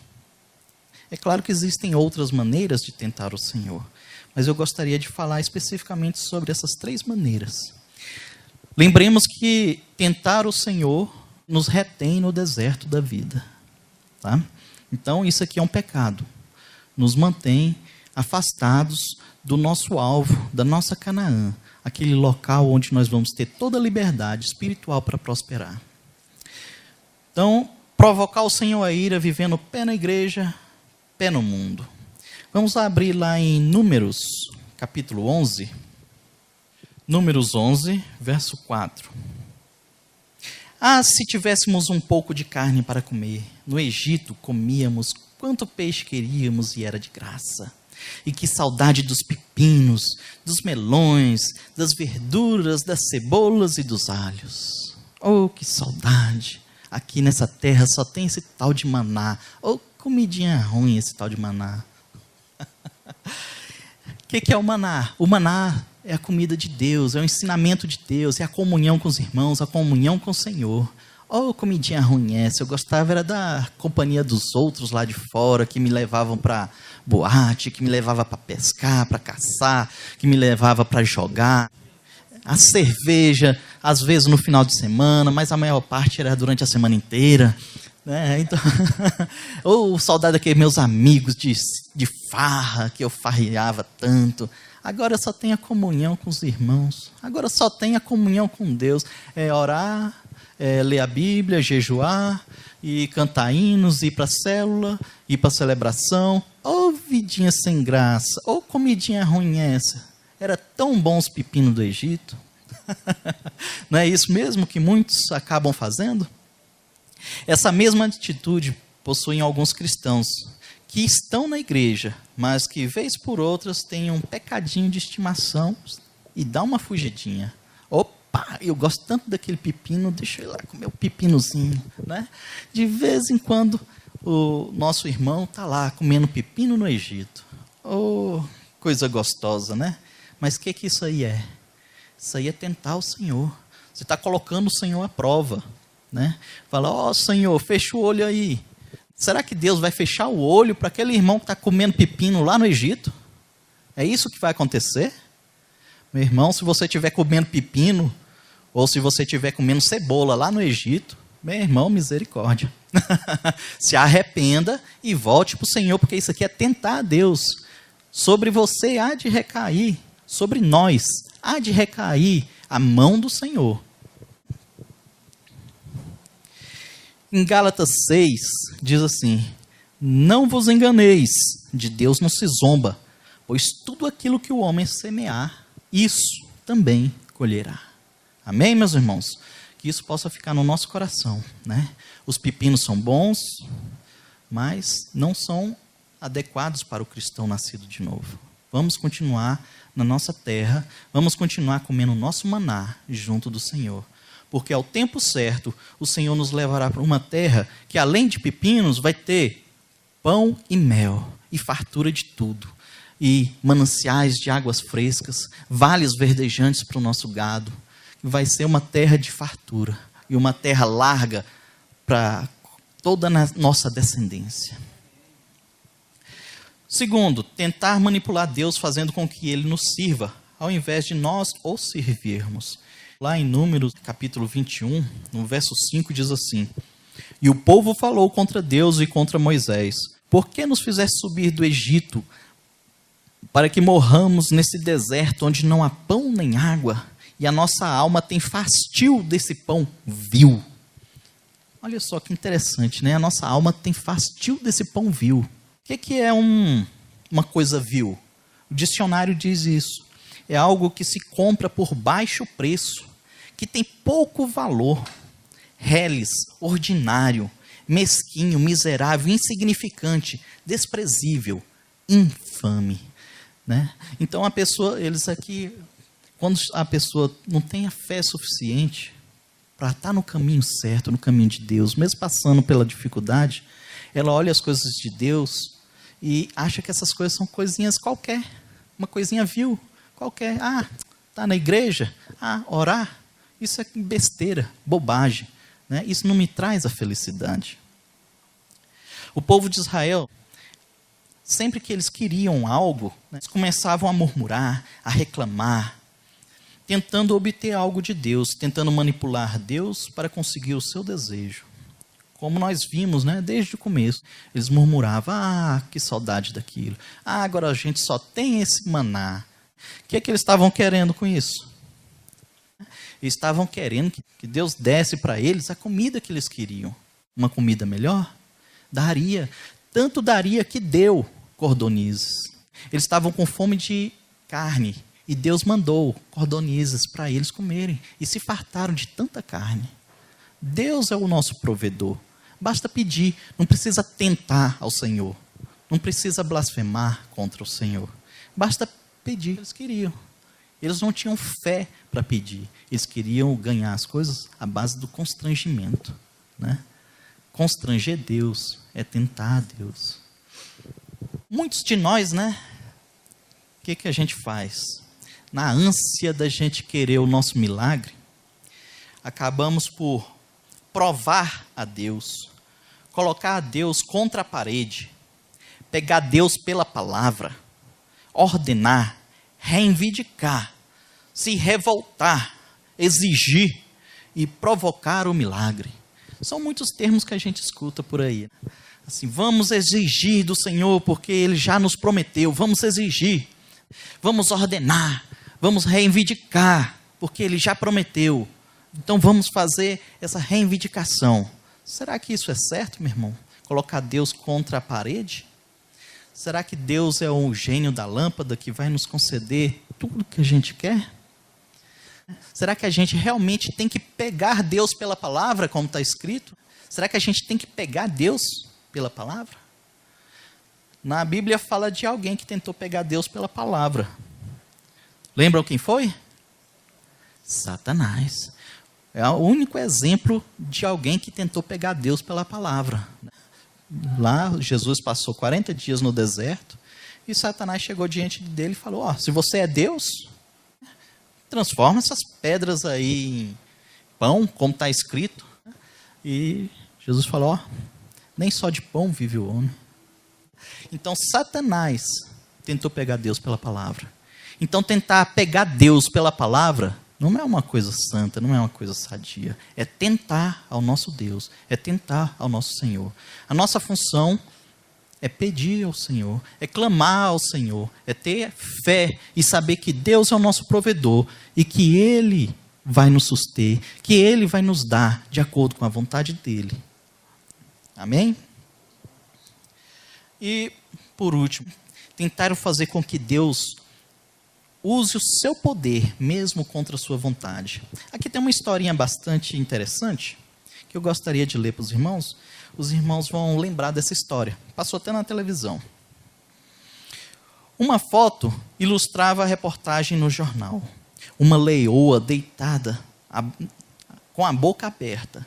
É claro que existem outras maneiras de tentar o Senhor, mas eu gostaria de falar especificamente sobre essas 3 maneiras. Lembremos que tentar o Senhor nos retém no deserto da vida. Tá? Então, isso aqui é um pecado. Nos mantém afastados do nosso alvo, da nossa Canaã, aquele local onde nós vamos ter toda a liberdade espiritual para prosperar. Então, provocar o Senhor à ira, vivendo pé na igreja, pé no mundo. Vamos abrir lá em Números, capítulo 11. Números 11, verso 4. Ah, se tivéssemos um pouco de carne para comer. No Egito comíamos quanto peixe queríamos e era de graça. E que saudade dos pepinos, dos melões, das verduras, das cebolas e dos alhos. Oh, que saudade! Aqui nessa terra só tem esse tal de maná. Oh, comidinha ruim esse tal de maná. O que é o maná? O maná é a comida de Deus, é o ensinamento de Deus, é a comunhão com os irmãos, a comunhão com o Senhor. Oh, comidinha ruim essa. Eu gostava era da companhia dos outros lá de fora, que me levavam para boate, que me levava para pescar, para caçar, que me levava para jogar. A cerveja, às vezes no final de semana, mas a maior parte era durante a semana inteira. Então, ou saudade daqueles meus amigos de farra, que eu farreava tanto. Agora só tem a comunhão com os irmãos. Agora só tem a comunhão com Deus. É orar, ler a Bíblia, jejuar, e cantar hinos, ir para a célula, ir para a celebração. Ô vidinha sem graça, ô comidinha ruim essa. Era tão bom os pepinos do Egito. Não é isso mesmo que muitos acabam fazendo? Essa mesma atitude possuem alguns cristãos que estão na igreja, mas que, vez por outras, têm um pecadinho de estimação e dá uma fugidinha. Opa, eu gosto tanto daquele pepino, deixa eu ir lá comer o pepinozinho. Né? De vez em quando, o nosso irmão está lá comendo pepino no Egito. Oh, coisa gostosa, né? Mas o que isso aí é? Isso aí é tentar o Senhor. Você está colocando o Senhor à prova. Né? Fala, ó Senhor, fecha o olho aí. Será que Deus vai fechar o olho para aquele irmão que está comendo pepino lá no Egito? É isso que vai acontecer? Meu irmão, se você estiver comendo pepino, ou se você estiver comendo cebola lá no Egito, meu irmão, misericórdia. Se arrependa e volte para o Senhor, porque isso aqui é tentar a Deus. Sobre você há de recair, sobre nós há de recair a mão do Senhor. Em Gálatas 6, diz assim, não vos enganeis, de Deus não se zomba, pois tudo aquilo que o homem semear, isso também colherá. Amém, meus irmãos? Que isso possa ficar no nosso coração, né? Os pepinos são bons, mas não são adequados para o cristão nascido de novo. Vamos continuar na nossa terra, vamos continuar comendo o nosso maná junto do Senhor. Porque ao tempo certo, o Senhor nos levará para uma terra que, além de pepinos, vai ter pão e mel, e fartura de tudo, e mananciais de águas frescas, vales verdejantes para o nosso gado. Vai ser uma terra de fartura, e uma terra larga para toda a nossa descendência. Segundo, tentar manipular Deus fazendo com que Ele nos sirva, ao invés de nós o servirmos. Lá em Números, capítulo 21, no verso 5, diz assim, e o povo falou contra Deus e contra Moisés, por que nos fizeste subir do Egito, para que morramos nesse deserto onde não há pão nem água, e a nossa alma tem fastio desse pão vil. Olha só que interessante, né? A nossa alma tem fastio desse pão vil. O que é uma coisa vil? O dicionário diz isso. é algo que se compra por baixo preço, que tem pouco valor, reles, ordinário, mesquinho, miserável, insignificante, desprezível, infame, né? Então a pessoa, eles aqui, quando a pessoa não tem a fé suficiente para estar no caminho certo, no caminho de Deus, mesmo passando pela dificuldade, ela olha as coisas de Deus e acha que essas coisas são coisinhas qualquer, uma coisinha vil, qualquer. Ah, está na igreja? Ah, orar? Isso é besteira, bobagem, né? Isso não me traz a felicidade. O povo de Israel, sempre que eles queriam algo, né, eles começavam a murmurar, a reclamar, tentando obter algo de Deus, tentando manipular Deus para conseguir o seu desejo. Como nós vimos, né, desde o começo, eles murmuravam, ah, que saudade daquilo. Ah, agora a gente só tem esse maná. O que é que eles estavam querendo com isso? Eles estavam querendo que Deus desse para eles a comida que eles queriam. Uma comida melhor? Daria. Tanto daria que deu cordonizes. Eles estavam com fome de carne. E Deus mandou cordonizes para eles comerem. E se fartaram de tanta carne. Deus é o nosso provedor. Basta pedir, não precisa tentar ao Senhor. Não precisa blasfemar contra o Senhor. Basta pedir, eles queriam. Eles não tinham fé para pedir. Eles queriam ganhar as coisas à base do constrangimento, né? Constranger Deus é tentar Deus. Muitos de nós, né? O que a gente faz? Na ânsia da gente querer o nosso milagre, acabamos por provar a Deus, colocar a Deus contra a parede, pegar Deus pela palavra, ordenar, reivindicar, se revoltar, exigir e provocar o milagre. São muitos termos que a gente escuta por aí. Assim, vamos exigir do Senhor porque Ele já nos prometeu, vamos exigir, vamos ordenar, vamos reivindicar porque Ele já prometeu. Então vamos fazer essa reivindicação. Será que isso é certo, meu irmão? Colocar Deus contra a parede? Será que Deus é o gênio da lâmpada que vai nos conceder tudo que a gente quer? Será que a gente realmente tem que pegar Deus pela palavra, como está escrito? Será que a gente tem que pegar Deus pela palavra? Na Bíblia fala de alguém que tentou pegar Deus pela palavra. Lembram quem foi? Satanás. É o único exemplo de alguém que tentou pegar Deus pela palavra. Lá, Jesus passou 40 dias no deserto e Satanás chegou diante dele e falou, ó, se você é Deus, transforma essas pedras aí em pão, como está escrito. E Jesus falou, ó, nem só de pão vive o homem. Então, Satanás tentou pegar Deus pela palavra. Então, tentar pegar Deus pela palavra não é uma coisa santa, não é uma coisa sadia. É tentar ao nosso Deus, é tentar ao nosso Senhor. A nossa função é pedir ao Senhor, é clamar ao Senhor, é ter fé e saber que Deus é o nosso provedor e que Ele vai nos suster, que Ele vai nos dar de acordo com a vontade dEle. Amém? E, por último, tentaram fazer com que Deus use o seu poder, mesmo contra a sua vontade. Aqui tem uma historinha bastante interessante, que eu gostaria de ler para os irmãos. Os irmãos vão lembrar dessa história. Passou até na televisão. Uma foto ilustrava a reportagem no jornal. Uma leoa deitada, com a boca aberta.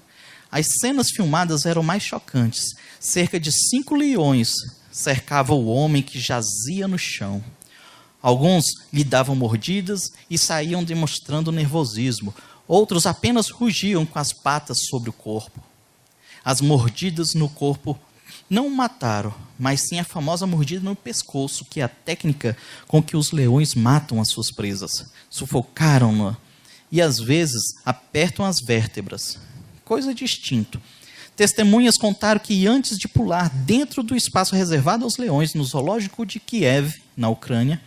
As cenas filmadas eram mais chocantes. Cerca de 5 leões cercavam o homem que jazia no chão. Alguns lhe davam mordidas e saíam demonstrando nervosismo. Outros apenas rugiam com as patas sobre o corpo. As mordidas no corpo não o mataram, mas sim a famosa mordida no pescoço, que é a técnica com que os leões matam as suas presas. Sufocaram-na e às vezes apertam as vértebras. Coisa de instinto. Testemunhas contaram que antes de pular dentro do espaço reservado aos leões no zoológico de Kiev, na Ucrânia,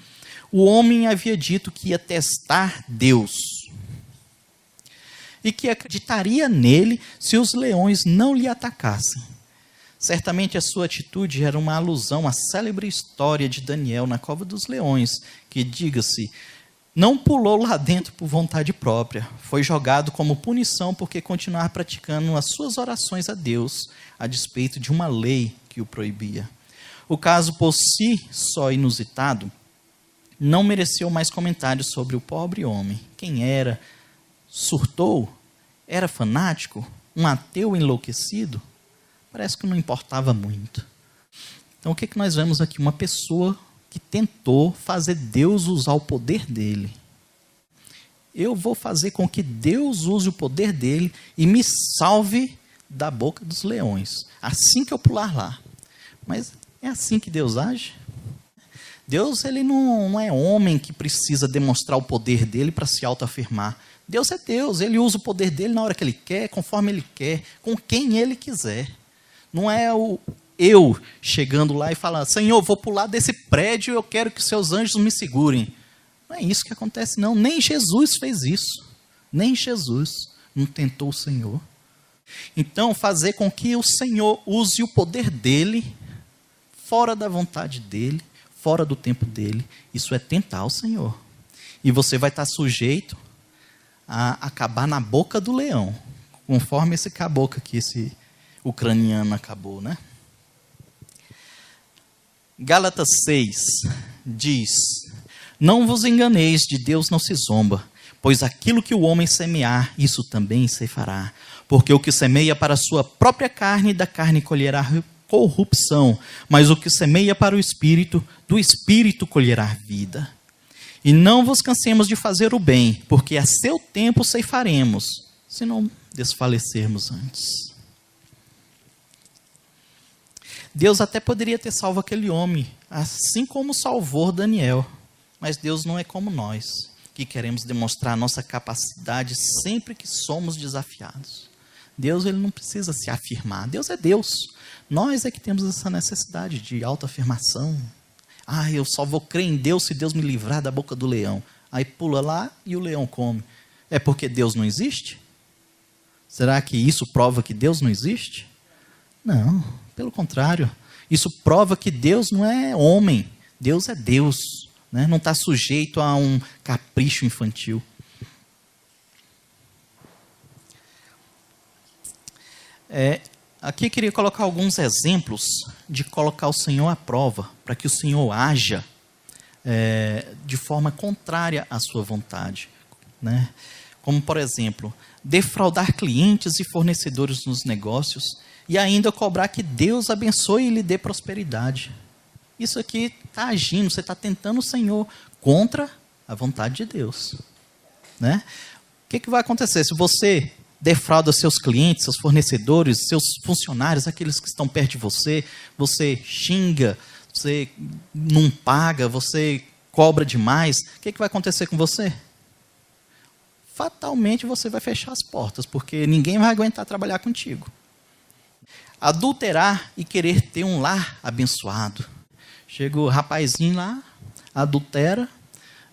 o homem havia dito que ia testar Deus e que acreditaria nele se os leões não lhe atacassem. Certamente a sua atitude era uma alusão à célebre história de Daniel na cova dos leões, que, diga-se, não pulou lá dentro por vontade própria. Foi jogado como punição porque continuava praticando as suas orações a Deus, a despeito de uma lei que o proibia. O caso por si só inusitado não mereceu mais comentários sobre o pobre homem. Quem era? Surtou? Era fanático? Um ateu enlouquecido? Parece que não importava muito. Então o que nós vemos aqui? Uma pessoa que tentou fazer Deus usar o poder dele. Eu vou fazer com que Deus use o poder dele e me salve da boca dos leões. Assim que eu pular lá. Mas é assim que Deus age? Deus, ele não é homem que precisa demonstrar o poder dele para se autoafirmar. Deus é Deus, ele usa o poder dele na hora que ele quer, conforme ele quer, com quem ele quiser. Não é eu chegando lá e falando, Senhor, vou pular desse prédio, eu quero que seus anjos me segurem. Não é isso que acontece, não. Nem Jesus fez isso. Nem Jesus não tentou o Senhor. Então, fazer com que o Senhor use o poder dele, fora da vontade dele, fora do tempo dele, isso é tentar o Senhor. E você vai estar sujeito a acabar na boca do leão, conforme esse caboclo aqui, esse ucraniano acabou, né? Gálatas 6 diz: não vos enganeis, de Deus não se zomba, pois aquilo que o homem semear, isso também ceifará. Porque o que semeia para a sua própria carne, da carne colherá corrupção, mas o que semeia para o Espírito, do Espírito colherá vida. E não vos cansemos de fazer o bem, porque a seu tempo ceifaremos, se não desfalecermos antes. Deus até poderia ter salvo aquele homem, assim como salvou Daniel. Mas Deus não é como nós, que queremos demonstrar a nossa capacidade sempre que somos desafiados. Deus, ele não precisa se afirmar. Deus é Deus. Nós é que temos essa necessidade de autoafirmação. Eu só vou crer em Deus se Deus me livrar da boca do leão. Aí pula lá e o leão come. É porque Deus não existe? Será que isso prova que Deus não existe? Não, pelo contrário. Isso prova que Deus não é homem. Deus é Deus. Né? Não está sujeito a um capricho infantil. Aqui eu queria colocar alguns exemplos de colocar o Senhor à prova, para que o Senhor haja de forma contrária à sua vontade. Né? Como, por exemplo, defraudar clientes e fornecedores nos negócios e ainda cobrar que Deus abençoe e lhe dê prosperidade. Isso aqui está agindo, você está tentando o Senhor contra a vontade de Deus. Né? O que vai acontecer se você defrauda seus clientes, seus fornecedores, seus funcionários, aqueles que estão perto de você, você xinga, você não paga, você cobra demais, o que vai acontecer com você? Fatalmente você vai fechar as portas, porque ninguém vai aguentar trabalhar contigo. Adulterar e querer ter um lar abençoado. Chega o rapazinho lá, adultera,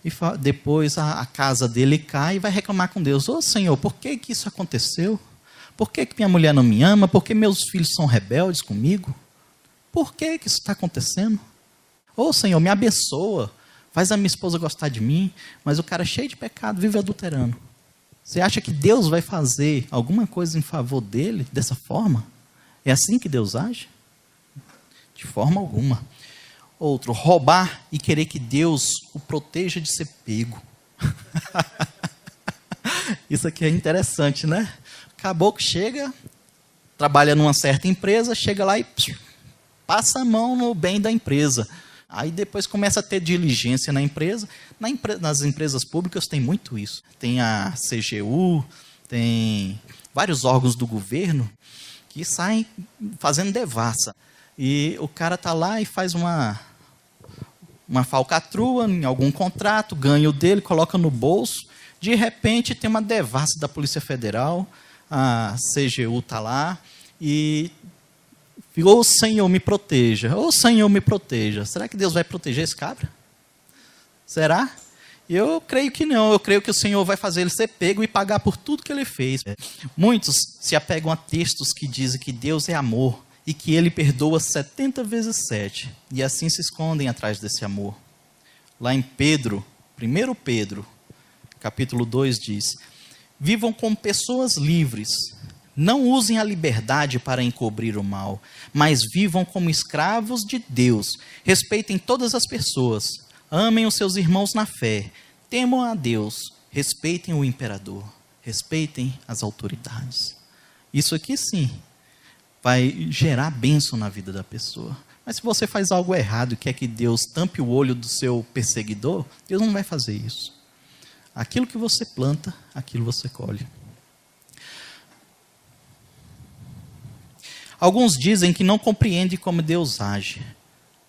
e depois a casa dele cai e vai reclamar com Deus. Ô Senhor, por que isso aconteceu? Por que minha mulher não me ama? Por que meus filhos são rebeldes comigo? Por que isso está acontecendo? Ô Senhor, me abençoa, faz a minha esposa gostar de mim, mas o cara cheio de pecado vive adulterando. Você acha que Deus vai fazer alguma coisa em favor dele dessa forma? É assim que Deus age? De forma alguma. Outro, roubar e querer que Deus o proteja de ser pego. Isso aqui é interessante, né? O caboclo chega, trabalha numa certa empresa, chega lá e passa a mão no bem da empresa. Aí depois começa a ter diligência na empresa. Nas empresas públicas tem muito isso. Tem a CGU, tem vários órgãos do governo que saem fazendo devassa. E o cara está lá e faz uma falcatrua em algum contrato, ganha o dele, coloca no bolso. De repente tem uma devassa da Polícia Federal, a CGU está lá e... Ô Senhor, me proteja. Ô Senhor, me proteja. Será que Deus vai proteger esse cabra? Será? Eu creio que não. Eu creio que o Senhor vai fazer ele ser pego e pagar por tudo que ele fez. Muitos se apegam a textos que dizem que Deus é amor e que ele perdoa 70 vezes 7. E assim se escondem atrás desse amor. Lá em Pedro, 1 Pedro, capítulo 2 diz: vivam como pessoas livres, não usem a liberdade para encobrir o mal, mas vivam como escravos de Deus, respeitem todas as pessoas, amem os seus irmãos na fé, temam a Deus, respeitem o imperador, respeitem as autoridades. Isso aqui sim vai gerar bênção na vida da pessoa. Mas se você faz algo errado e quer que Deus tampe o olho do seu perseguidor, Deus não vai fazer isso. Aquilo que você planta, aquilo você colhe. Alguns dizem que não compreendem como Deus age.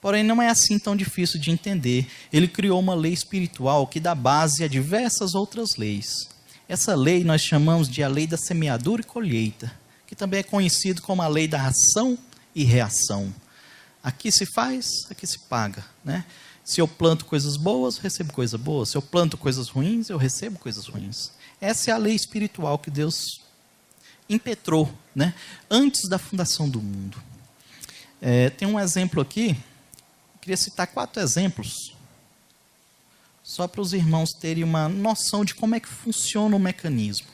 Porém, não é assim tão difícil de entender. Ele criou uma lei espiritual que dá base a diversas outras leis. Essa lei nós chamamos de a lei da semeadura e colheita, que também é conhecido como a lei da ação e reação. Aqui se faz, aqui se paga, né? Se eu planto coisas boas, eu recebo coisas boas. Se eu planto coisas ruins, eu recebo coisas ruins. Essa é a lei espiritual que Deus impetrou, né? Antes da fundação do mundo. Tem um exemplo aqui, eu queria citar 4 exemplos, só para os irmãos terem uma noção de como é que funciona o mecanismo.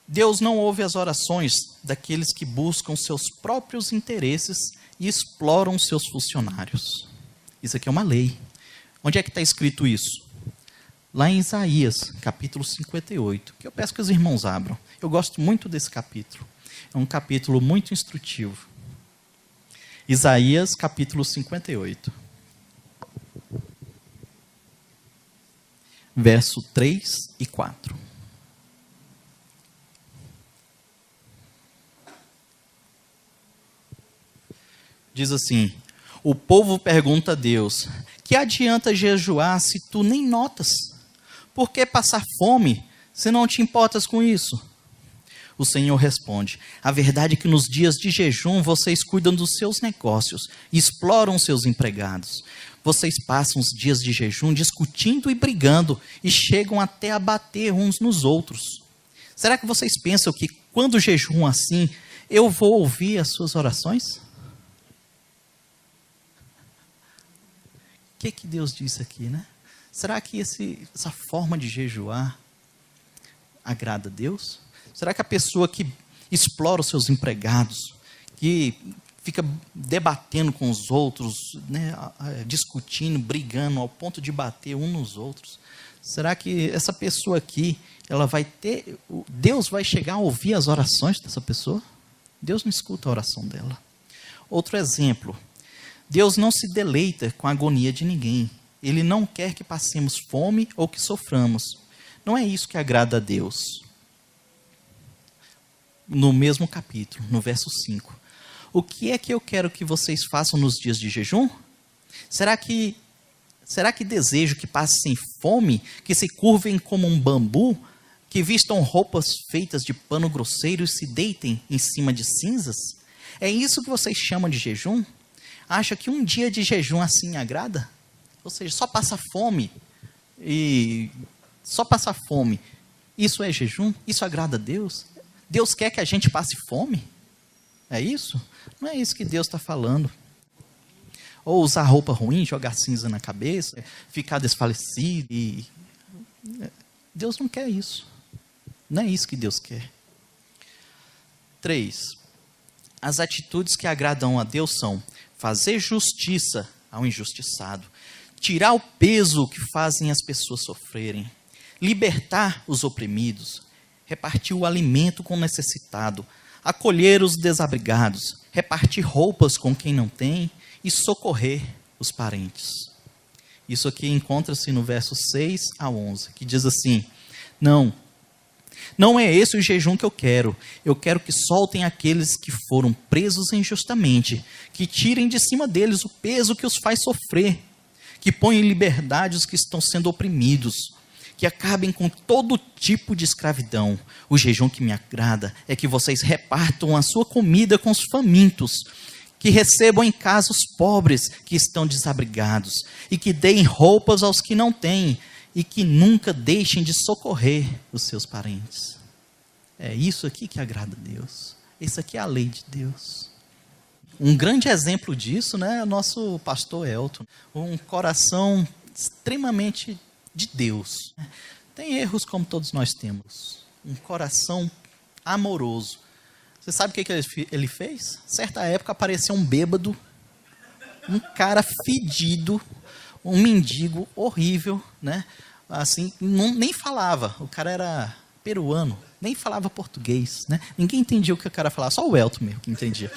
Deus não ouve as orações daqueles que buscam seus próprios interesses e exploram seus funcionários. Isso aqui é uma lei. Onde é que está escrito isso? Lá em Isaías, capítulo 58, que eu peço que os irmãos abram. Eu gosto muito desse capítulo. É um capítulo muito instrutivo. Isaías, capítulo 58. Verso 3 e 4. Diz assim: o povo pergunta a Deus: que adianta jejuar se tu nem notas? Por que passar fome se não te importas com isso? O Senhor responde: a verdade é que nos dias de jejum vocês cuidam dos seus negócios e exploram seus empregados. Vocês passam os dias de jejum discutindo e brigando e chegam até a bater uns nos outros. Será que vocês pensam que quando jejuam assim, eu vou ouvir as suas orações? O que Deus disse aqui, né? Será que essa forma de jejuar agrada a Deus? Será que a pessoa que explora os seus empregados, que fica debatendo com os outros, né, discutindo, brigando ao ponto de bater uns nos outros, será que essa pessoa aqui, ela vai ter, Deus vai chegar a ouvir as orações dessa pessoa? Deus não escuta a oração dela. Outro exemplo: Deus não se deleita com a agonia de ninguém. Ele não quer que passemos fome ou que soframos. Não é isso que agrada a Deus. No mesmo capítulo, no verso 5. O que é que eu quero que vocês façam nos dias de jejum? Será que desejo que passem fome, que se curvem como um bambu, que vistam roupas feitas de pano grosseiro e se deitem em cima de cinzas? É isso que vocês chamam de jejum? Acha que um dia de jejum assim agrada? Ou seja, só passar fome, isso é jejum? Isso agrada a Deus? Deus quer que a gente passe fome? É isso? Não é isso que Deus está falando. Ou usar roupa ruim, jogar cinza na cabeça, ficar desfalecido. Deus não quer isso. Não é isso que Deus quer. 3. As atitudes que agradam a Deus são fazer justiça ao injustiçado, tirar o peso que fazem as pessoas sofrerem, libertar os oprimidos, repartir o alimento com o necessitado, acolher os desabrigados, repartir roupas com quem não tem e socorrer os parentes. Isso aqui encontra-se no verso 6 a 11, que diz assim: Não é esse o jejum que eu quero. Eu quero que soltem aqueles que foram presos injustamente, que tirem de cima deles o peso que os faz sofrer, que ponham em liberdade os que estão sendo oprimidos, que acabem com todo tipo de escravidão. O jejum que me agrada é que vocês repartam a sua comida com os famintos, que recebam em casa os pobres que estão desabrigados, e que deem roupas aos que não têm, e que nunca deixem de socorrer os seus parentes. É isso aqui que agrada a Deus. Isso aqui é a lei de Deus. Um grande exemplo disso, né, é o nosso pastor Elton. Um coração extremamente de Deus. tem erros como todos nós temos. Um coração amoroso. Você sabe o que ele fez? Certa época apareceu um bêbado, um cara fedido, um mendigo horrível, né? Assim, nem falava. O cara era peruano, nem falava português, né? Ninguém entendia o que o cara falava, só o Elton mesmo que entendia.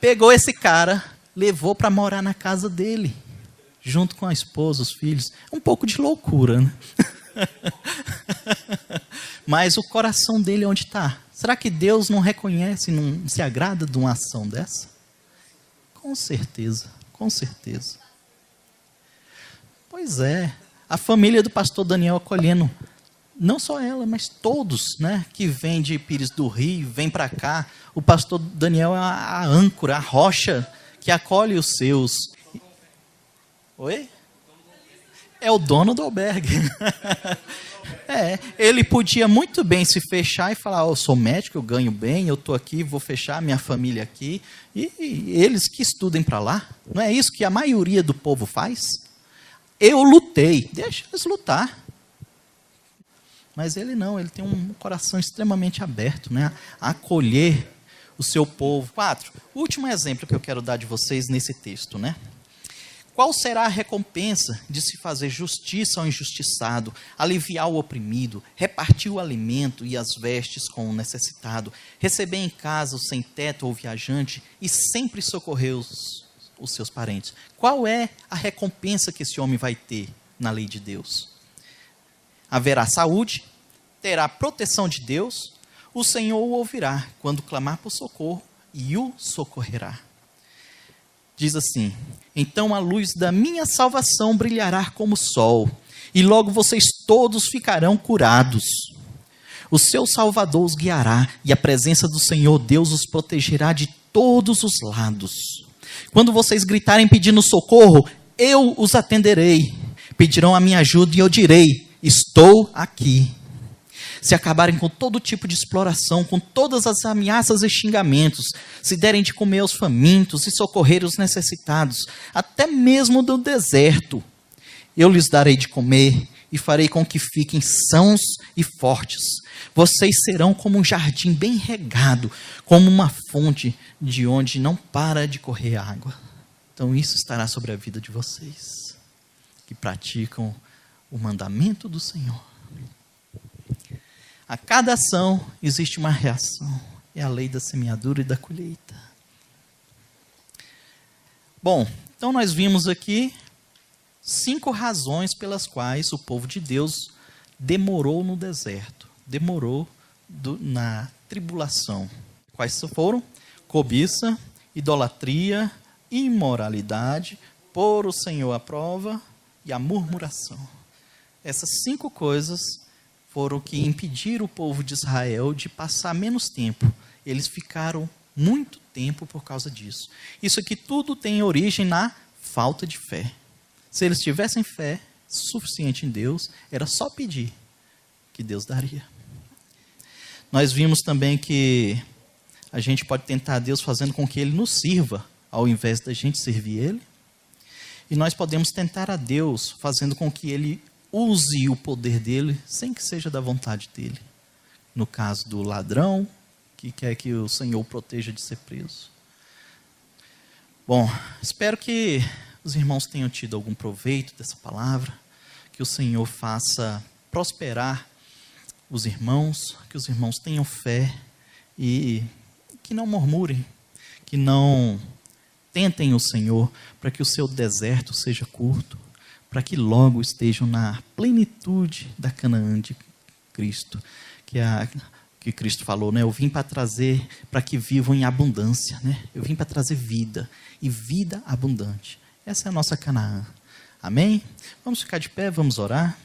Pegou esse cara, levou para morar na casa dele, junto com a esposa, os filhos. Um pouco de loucura, né? Mas o coração dele onde está? Será que Deus não reconhece, não se agrada de uma ação dessa? Com certeza, com certeza. Pois é, a família do pastor Daniel acolhendo, não só ela, mas todos, né, que vêm de Pires do Rio, vêm para cá. O pastor Daniel é a âncora, a rocha que acolhe os seus. Oi? É o dono do albergue. Ele podia muito bem se fechar e falar, eu sou médico, eu ganho bem, eu estou aqui, vou fechar minha família aqui. E eles que estudem para lá. Não é isso que a maioria do povo faz? Eu lutei, deixa eles lutar. Mas ele não, ele tem um coração extremamente aberto, né? A acolher o seu povo. 4. Último exemplo que eu quero dar de vocês nesse texto, né? Qual será a recompensa de se fazer justiça ao injustiçado, aliviar o oprimido, repartir o alimento e as vestes com o necessitado, receber em casa o sem-teto ou viajante e sempre socorrer os seus parentes? Qual é a recompensa que esse homem vai ter na lei de Deus? Haverá saúde, terá proteção de Deus, o Senhor o ouvirá quando clamar por socorro e o socorrerá. Diz assim, então a luz da minha salvação brilhará como o sol, e logo vocês todos ficarão curados. O seu Salvador os guiará, e a presença do Senhor Deus os protegerá de todos os lados. Quando vocês gritarem pedindo socorro, eu os atenderei. Pedirão a minha ajuda e eu direi, estou aqui. Se acabarem com todo tipo de exploração, com todas as ameaças e xingamentos, se derem de comer aos famintos e socorrer os necessitados, até mesmo do deserto, eu lhes darei de comer e farei com que fiquem sãos e fortes. Vocês serão como um jardim bem regado, como uma fonte de onde não para de correr água. Então isso estará sobre a vida de vocês, que praticam o mandamento do Senhor. A cada ação existe uma reação. É a lei da semeadura e da colheita. Bom, então nós vimos aqui 5 razões pelas quais o povo de Deus demorou no deserto. Demorou na tribulação. Quais foram? Cobiça, idolatria, imoralidade, pôr o Senhor à prova e a murmuração. Essas 5 coisas foram que impediram o povo de Israel de passar menos tempo. Eles ficaram muito tempo por causa disso. Isso aqui tudo tem origem na falta de fé. Se eles tivessem fé suficiente em Deus, era só pedir que Deus daria. Nós vimos também que a gente pode tentar a Deus fazendo com que Ele nos sirva, ao invés da gente servir Ele. E nós podemos tentar a Deus fazendo com que Ele use o poder dele, sem que seja da vontade dele. No caso do ladrão, que quer que o Senhor o proteja de ser preso. Bom, espero que os irmãos tenham tido algum proveito dessa palavra, que o Senhor faça prosperar os irmãos, que os irmãos tenham fé e que não murmurem, que não tentem o Senhor, para que o seu deserto seja curto, para que logo estejam na plenitude da Canaã de Cristo, que Cristo falou, né? Eu vim para trazer, para que vivam em abundância, né? Eu vim para trazer vida, e vida abundante. Essa é a nossa Canaã. Amém? Vamos ficar de pé, vamos orar.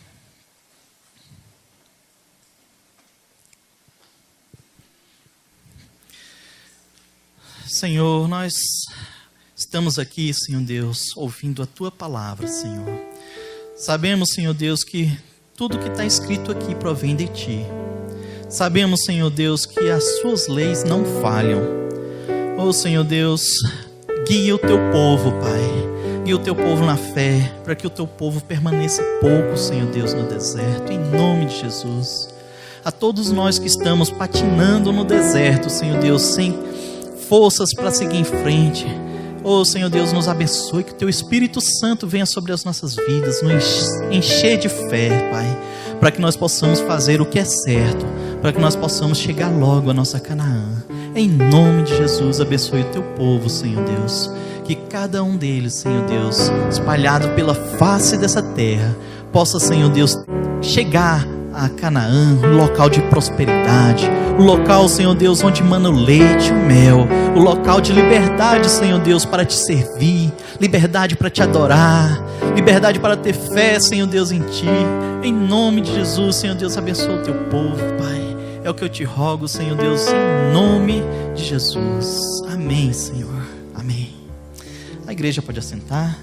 Senhor, nós estamos aqui, Senhor Deus, ouvindo a Tua palavra, Senhor. Sabemos, Senhor Deus, que tudo que está escrito aqui provém de Ti. Sabemos, Senhor Deus, que as Suas leis não falham. Oh, Senhor Deus, guia o Teu povo, Pai. Guia o teu povo na fé, para que o teu povo permaneça pouco, Senhor Deus, no deserto, em nome de Jesus. A todos nós que estamos patinando no deserto, Senhor Deus, sem forças para seguir em frente, oh Senhor Deus, nos abençoe, que o teu Espírito Santo venha sobre as nossas vidas, nos encher de fé, Pai, para que nós possamos fazer o que é certo, para que nós possamos chegar logo à nossa Canaã. Em nome de Jesus, abençoe o teu povo, Senhor Deus, que cada um deles, Senhor Deus, espalhado pela face dessa terra, possa, Senhor Deus, chegar a Canaã, um local de prosperidade, um local, Senhor Deus, onde mana o leite e o mel, o local de liberdade, Senhor Deus, para te servir, liberdade para te adorar, liberdade para ter fé, Senhor Deus, em ti. Em nome de Jesus, Senhor Deus, abençoa o teu povo, Pai. É o que eu te rogo, Senhor Deus, em nome de Jesus. Amém, Senhor. Amém. A igreja pode assentar.